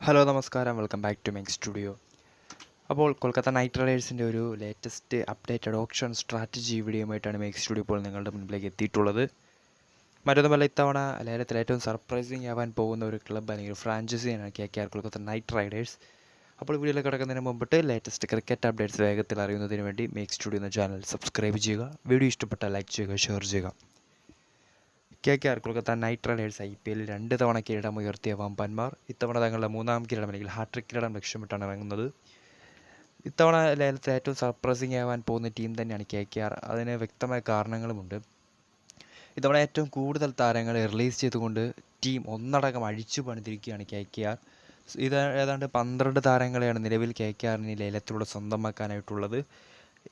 Hello നമസ്കാരം, welcome back to മെങ് studio. അപ്പോൾ കൊൽക്കത്ത നൈറ്റ് റൈഡേഴ്സിൻ്റെ ഒരു ലേറ്റസ്റ്റ് അപ്ഡേറ്റഡ് ഓപ്ഷൻ സ്ട്രാറ്റജി വീഡിയോയുമായിട്ടാണ് മെങ് സ്റ്റുഡിയോ ഇപ്പോൾ നിങ്ങളുടെ മുൻപിലേക്ക് എത്തിയിട്ടുള്ളത്. മറ്റൊന്നുമല്ല, ഇത്തവണ ലേലത്തിൽ ഏറ്റവും സർപ്രൈസിങ് ആവാൻ പോകുന്ന ഒരു ക്ലബ്ബ് അല്ലെങ്കിൽ ഫ്രാഞ്ചൈസിയാണ് KKR കൊൽക്കത്ത നൈറ്റ് റൈഡേഴ്സ്. അപ്പോൾ വീഡിയോയിൽ കിടക്കുന്നതിന് മുമ്പിട്ട് ലേറ്റസ്റ്റ് ക്രിക്കറ്റ് അപ്ഡേറ്റ്സ് വേഗത്തിൽ അറിയുന്നതിന് വേണ്ടി മെങ് സ്റ്റുഡിയോ എന്ന ചാനൽ സബ്സ്ക്രൈബ് ചെയ്യുക. വീഡിയോ ഇഷ്ടപ്പെട്ടാൽ ലൈക്ക് ചെയ്യുക, ഷെയർ ചെയ്യുക. KKR Kolkata night Riders IPL 2 തവണ കിരീടം ഉയർത്തിയ വമ്പന്മാർ ഇത്തവണ തങ്ങളുടെ മൂന്നാം കിരീടം അല്ലെങ്കിൽ ഹാട്രിക് കിരീടം ലക്ഷ്യമിട്ടാണ് ഇറങ്ങുന്നത്. ഇത്തവണ ലേലത്തിൽ ഏറ്റവും സർപ്രൈസിങ് ആവാൻ പോകുന്ന ടീം തന്നെയാണ് KKR. അതിന് വ്യക്തമായ കാരണങ്ങളുമുണ്ട്. ഇത്തവണ ഏറ്റവും കൂടുതൽ താരങ്ങളെ റിലീസ് ചെയ്തുകൊണ്ട് ടീം ഒന്നടങ്കം അഴിച്ചു പണിതിരിക്കുകയാണ് KKR. ഇത് ഏതാണ്ട് 12 താരങ്ങളെയാണ് നിലവിൽ KKRന് ലേലത്തിലൂടെ സ്വന്തമാക്കാനായിട്ടുള്ളത്.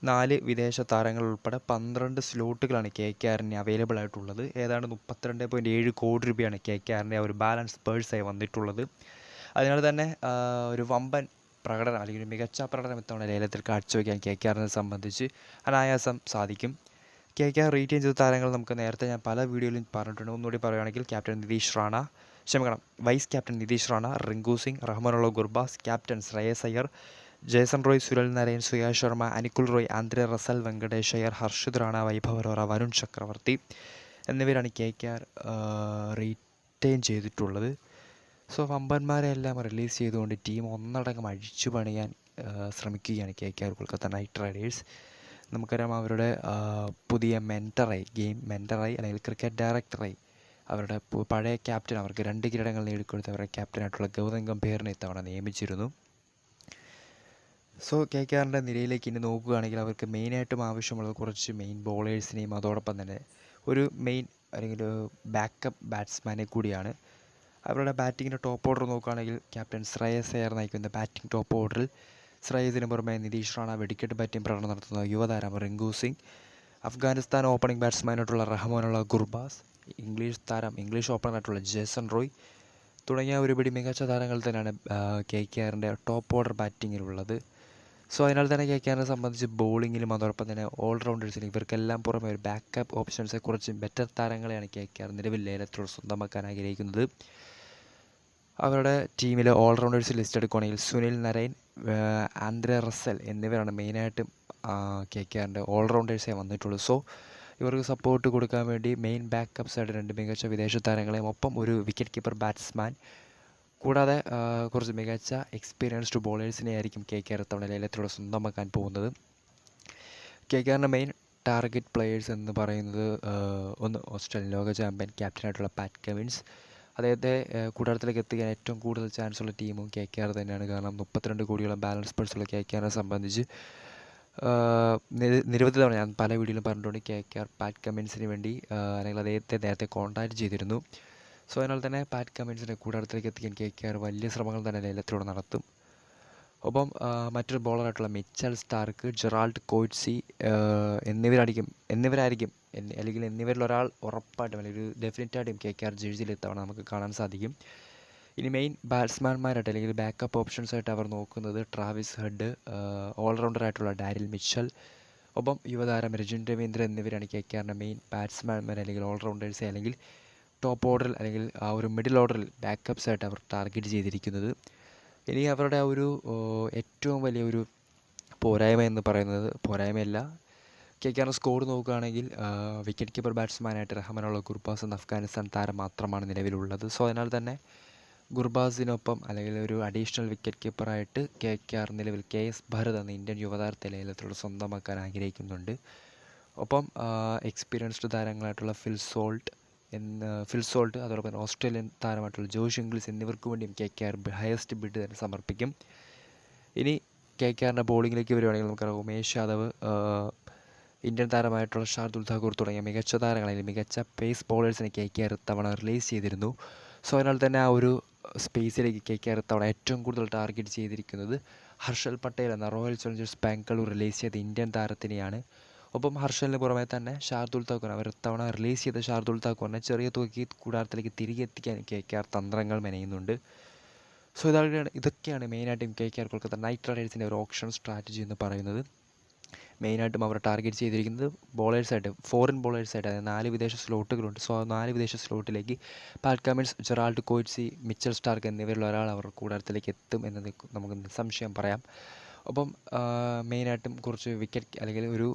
4 വിദേശ താരങ്ങൾ ഉൾപ്പെടെ 12 സ്ലോട്ടുകളാണ് KKRന് അവൈലബിൾ ആയിട്ടുള്ളത്. ഏതാണ്ട് 32.7 കോടി രൂപയാണ് KKRൻ്റെ ഒരു ബാലൻസ് പേഴ്സായി വന്നിട്ടുള്ളത്. അതിനാൽ തന്നെ ഒരു വമ്പൻ പ്രകടനം അല്ലെങ്കിൽ മികച്ച പ്രകടനം ഇത്തവണ ലേലത്തിൽ കാഴ്ചവെക്കാൻ KKRനെ സംബന്ധിച്ച് അനായാസം സാധിക്കും. KKR റീറ്റെയിൻ ചെയ്ത താരങ്ങൾ നമുക്ക് നേരത്തെ ഞാൻ പല വീഡിയോയിലും പറഞ്ഞിട്ടുണ്ട്. ഒന്നുകൂടി പറയുകയാണെങ്കിൽ vice captain Nitish Rana, Rinku Singh, Rahmanullah Gurbaz, captain Shreyas Iyer, Jason Roy, Sunil Narine, Suyash Sharma, Anukul Roy, Andre Russell, Venkatesh Iyer, Harshit Rana, Vaibhav Arora, Varun Chakravarthy എന്നിവരാണ് KKR റീറ്റെയിൻ ചെയ്തിട്ടുള്ളത്. സോ വമ്പന്മാരെ എല്ലാം റിലീസ് ചെയ്തുകൊണ്ട് ടീം ഒന്നടങ്കം അഴിച്ചു പണിയാൻ ശ്രമിക്കുകയാണ് KKR കൊൽക്കത്ത നൈറ്റ് റൈഡേഴ്സ്. നമുക്കറിയാം, അവരുടെ പുതിയ ഗെയിം മെൻറ്ററായി അല്ലെങ്കിൽ ക്രിക്കറ്റ് ഡയറക്ടറായി അവരുടെ പഴയ ക്യാപ്റ്റൻ, അവർക്ക് 2 കിരീടങ്ങൾ നേടിക്കൊടുത്ത അവരുടെ ക്യാപ്റ്റനായിട്ടുള്ള ഗൗതം ഗംഭീറിനെ ഇത്തവണ നിയമിച്ചിരുന്നു. സോ KKRൻ്റെ നിരയിലേക്ക് ഇനി നോക്കുകയാണെങ്കിൽ അവർക്ക് മെയിനായിട്ടും ആവശ്യമുള്ളത് കുറച്ച് മെയിൻ ബോളേഴ്സിനെയും അതോടൊപ്പം തന്നെ ഒരു മെയിൻ അല്ലെങ്കിൽ ബാക്കപ്പ് ബാറ്റ്സ്മാനെ കൂടിയാണ്. അവരുടെ ബാറ്റിങ്ങിൻ്റെ ടോപ്പ് ഓർഡർ നോക്കുകയാണെങ്കിൽ ക്യാപ്റ്റൻ ശ്രേയസ് അയ്യർ നയിക്കുന്ന ബാറ്റിംഗ് ടോപ്പ് ഓർഡറിൽ ശ്രേയസിന് പുറമെ നിതീഷ് റാണ, വെടിക്കെട്ട് ബാറ്റിംഗ് പ്രകടനം നടത്തുന്ന യുവതാരം റിങ്കു സിംഗ്, അഫ്ഗാനിസ്ഥാൻ ഓപ്പണിംഗ് ബാറ്റ്സ്മാനായിട്ടുള്ള റഹ്മാനുള്ള ഗുർബാസ്, ഇംഗ്ലീഷ് ഓപ്പണറായിട്ടുള്ള ജേസൺ റോയ് തുടങ്ങിയ ഒരുപിടി മികച്ച താരങ്ങൾ തന്നെയാണ് KKRൻ്റെ ടോപ്പ് ഓർഡർ ബാറ്റിങ്ങിലുള്ളത്. സോ അതിനാൽ തന്നെ KKRനെ സംബന്ധിച്ച് ബോളിങ്ങിലും അതോടൊപ്പം തന്നെ ഓൾറൗണ്ടേഴ്സിലും ഇവർക്കെല്ലാം പുറമെ ഒരു ബാക്കപ്പ് ഓപ്ഷൻസെ കുറിച്ച് ബെറ്റർ താരങ്ങളെയാണ് KKR നിലവിൽ ലേലത്തിലൂടെ സ്വന്തമാക്കാൻ ആഗ്രഹിക്കുന്നത്. അവരുടെ ടീമിലെ ഓൾറൗണ്ടേഴ്സ് ലിസ്റ്റ് എടുക്കുകയാണെങ്കിൽ സുനിൽ നരൈൻ, ആന്ദ്രെ റസൽ എന്നിവരാണ് മെയിനായിട്ടും KKRൻ്റെ ഓൾറൗണ്ടേഴ്സായി വന്നിട്ടുള്ളത്. സോ ഇവർക്ക് സപ്പോർട്ട് കൊടുക്കാൻ വേണ്ടി മെയിൻ ബാക്കപ്സ് ആയിട്ട് 2 മികച്ച വിദേശ താരങ്ങളെയും ഒപ്പം ഒരു വിക്കറ്റ് കീപ്പർ ബാറ്റ്സ്മാൻ കൂടാതെ കുറച്ച് മികച്ച എക്സ്പീരിയൻസ്ഡ് ബോളേഴ്സിനെ ആയിരിക്കും KKR ഇത്തവണ ലേലത്തിലൂടെ സ്വന്തമാക്കാൻ പോകുന്നത്. KKRൻ്റെ മെയിൻ ടാർഗറ്റ് പ്ലെയേഴ്സ് എന്ന് പറയുന്നത് ഒന്ന് ഓസ്ട്രേലിയൻ ലോക ചാമ്പ്യൻ ക്യാപ്റ്റനായിട്ടുള്ള പാറ്റ് കമിൻസ്. അദ്ദേഹത്തെ കൂടാരത്തിലേക്ക് എത്തിക്കാൻ ഏറ്റവും കൂടുതൽ ചാൻസ് ഉള്ള ടീമും KKR തന്നെയാണ്. കാരണം 32 കോടിയോളം ബാലൻസ് പേഴ്സുള്ള KKRനെ സംബന്ധിച്ച് നിരവധി തവണ ഞാൻ പല വീഡിയോയിലും പറഞ്ഞിട്ടുണ്ട് KKR പാറ്റ് കമിൻസിന് വേണ്ടി അല്ലെങ്കിൽ അദ്ദേഹത്തെ നേരത്തെ കോൺടാക്റ്റ് ചെയ്തിരുന്നു. സോ അതിനാൽ തന്നെ പാറ്റ് കമിൻസിനെ കൂടാരത്തിലേക്ക് എത്തിക്കാൻ KKR വലിയ ശ്രമങ്ങൾ തന്നെ ലേലത്തിലൂടെ നടത്തും. ഒപ്പം മറ്റൊരു ബോളറായിട്ടുള്ള മിച്ചൽ സ്റ്റാർക്ക്, ജെറാൾഡ് കോറ്റ്സി എന്നിവരായിരിക്കും അല്ലെങ്കിൽ എന്നിവരിലൊരാൾ ഉറപ്പായിട്ടും അല്ലെങ്കിൽ ഡെഫിനറ്റായിട്ടും KKR ജേഴ്സിയിൽ ഇത്തവണ നമുക്ക് കാണാൻ സാധിക്കും. ഇനി മെയിൻ ബാറ്റ്സ്മാൻമാരായിട്ട് അല്ലെങ്കിൽ ബാക്കപ്പ് ഓപ്ഷൻസായിട്ട് അവർ നോക്കുന്നത് ട്രാവിസ് ഹെഡ്, ഓൾറൗണ്ടറായിട്ടുള്ള ഡാരിൽ മിച്ചൽ, ഒപ്പം യുവതാരം രജിൻ രവീന്ദ്ര എന്നിവരാണ് KKRൻ്റെ മെയിൻ ബാറ്റ്സ്മാൻമാർ അല്ലെങ്കിൽ ഓൾറൗണ്ടേഴ്സ് അല്ലെങ്കിൽ ടോപ്പ് ഓർഡറിൽ അല്ലെങ്കിൽ ആ ഒരു മിഡിൽ ഓർഡറിൽ ബാക്കപ്സായിട്ട് അവർ ടാർഗറ്റ് ചെയ്തിരിക്കുന്നത്. ഇനി അവരുടെ ആ ഒരു ഏറ്റവും വലിയൊരു പോരായ്മ എന്ന് പറയുന്നത്, പോരായ്മയല്ല, KKR സ്കോർ നോക്കുകയാണെങ്കിൽ വിക്കറ്റ് കീപ്പർ ബാറ്റ്സ്മാനായിട്ട് റഹ്മാനുള്ള ഗുർബാസ് എന്ന അഫ്ഗാനിസ്ഥാൻ താരം മാത്രമാണ് നിലവിലുള്ളത്. സോ അതിനാൽ തന്നെ ഗുർബാസിനൊപ്പം അല്ലെങ്കിൽ ഒരു അഡീഷണൽ വിക്കറ്റ് കീപ്പറായിട്ട് KKR നിലവിൽ KS ഭരത് എന്ന ഇന്ത്യൻ യുവതാരത്തെ ലേലത്തിലൂടെ സ്വന്തമാക്കാൻ ആഗ്രഹിക്കുന്നുണ്ട്. ഒപ്പം എക്സ്പീരിയൻസ്ഡ് താരങ്ങളായിട്ടുള്ള ഫിൽ സോൾട്ട് അതോടൊപ്പം തന്നെ ഓസ്ട്രേലിയൻ താരമായിട്ടുള്ള ജോഷ് ഇംഗ്ലിസ് എന്നിവർക്ക് വേണ്ടിയും KKR ഹയസ്റ്റ് ബിഡ് തന്നെ സമർപ്പിക്കും. ഇനി KKRൻ്റെ ബോളിങ്ങിലേക്ക് വരുവാണെങ്കിൽ നമുക്കറിയാം, ഉമേഷ് യാദവ്, ഇന്ത്യൻ താരമായിട്ടുള്ള ഷാർദുൽ താക്കൂർ തുടങ്ങിയ മികച്ച താരങ്ങൾ അല്ലെങ്കിൽ മികച്ച പേസ് ബോളേഴ്സിനെ KKR ഇത്തവണ റിലീസ് ചെയ്തിരുന്നു. സോ അതിനാൽ തന്നെ ആ ഒരു സ്പേസിലേക്ക് KKR ഇത്തവണ ഏറ്റവും കൂടുതൽ ടാർഗറ്റ് ചെയ്തിരിക്കുന്നത് ഹർഷൽ പട്ടേൽ എന്ന റോയൽ ചലഞ്ചേഴ്സ് ബാംഗ്ലൂർ റിലീസ് ചെയ്ത ഇന്ത്യൻ താരത്തിനെയാണ്. ഒപ്പം ഹർഷലിന് പുറമെ തന്നെ ഷാർദുൽ താക്കൂർ, അവർ ഇത്തവണ റിലീസ് ചെയ്ത ഷാർദുൽ താക്കൂറിനെ ചെറിയ തുകയ്ക്ക് കൂടാരത്തിലേക്ക് തിരികെ എത്തിക്കാൻ KKR തന്ത്രങ്ങൾ മെനയുന്നുണ്ട്. സോ ഇതൊക്കെയാണ് മെയിനായിട്ടും KKR കൊൽക്കത്ത നൈറ്റ് റൈഡേഴ്സിൻ്റെ ഒരു ഓപ്ഷൻ സ്ട്രാറ്റജി എന്ന് പറയുന്നത്. മെയിനായിട്ടും അവർ ടാർഗറ്റ് ചെയ്തിരിക്കുന്നത് ബോളേഴ്സായിട്ട്, ഫോറിൻ ബോളേഴ്സായിട്ട്. അതായത് 4 വിദേശ സ്ലോട്ടുകളുണ്ട്. സോ ആ 4 വിദേശ സ്ലോട്ടിലേക്ക് Pat Cummins, Gerald Coetzee, Mitchell Starc എന്നിവരിൽ ഒരാൾ അവർ കൂടാരത്തിലേക്ക് എത്തും എന്നത് നമുക്ക് നിസ്സംശയം പറയാം. ഒപ്പം മെയിനായിട്ടും കുറച്ച് വിക്കറ്റ് അല്ലെങ്കിൽ ഒരു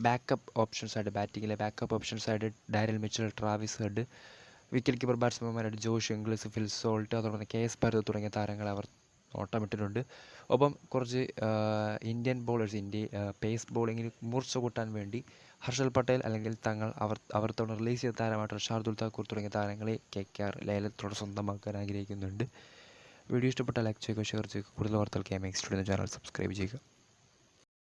ബാക്കപ്പ് ഓപ്ഷൻസായിട്ട്, ബാറ്റിങ്ങിലെ ബാക്കപ്പ് ഓപ്ഷൻസായിട്ട് Daryl Mitchell, Travis Head, wicket keeper ബാറ്റ്സ്മാൻമാരായിട്ട് ജോഷ് ഇംഗ്ലിസ്, ഫിൽ സോൾട്ട്, അതോടൊപ്പം KS ഭരത് തുടങ്ങിയ താരങ്ങളെ അവർ ഓട്ടമിട്ടിട്ടുണ്ട്. ഒപ്പം കുറച്ച് ഇന്ത്യൻ ബോളേഴ്സ്, പേസ് ബോളിങ്ങിൽ മൂർച്ച കൂട്ടാൻ വേണ്ടി ഹർഷൽ പട്ടേൽ അല്ലെങ്കിൽ അവർ തവണ റിലീസ് ചെയ്ത താരമായിട്ട് ഷാർദുൽ താക്കൂർ തുടങ്ങിയ താരങ്ങളെ KKR ലേലത്തോടെ സ്വന്തമാക്കാൻ ആഗ്രഹിക്കുന്നുണ്ട്. വീഡിയോ ഇഷ്ടപ്പെട്ടാൽ ലൈക്ക് ചെയ്യുക, ഷെയർ ചെയ്യുക. കൂടുതൽ വാർത്തകൾക്ക് MX സ്റ്റുഡിയോ ചാനൽ സബ്സ്ക്രൈബ് ചെയ്യുക.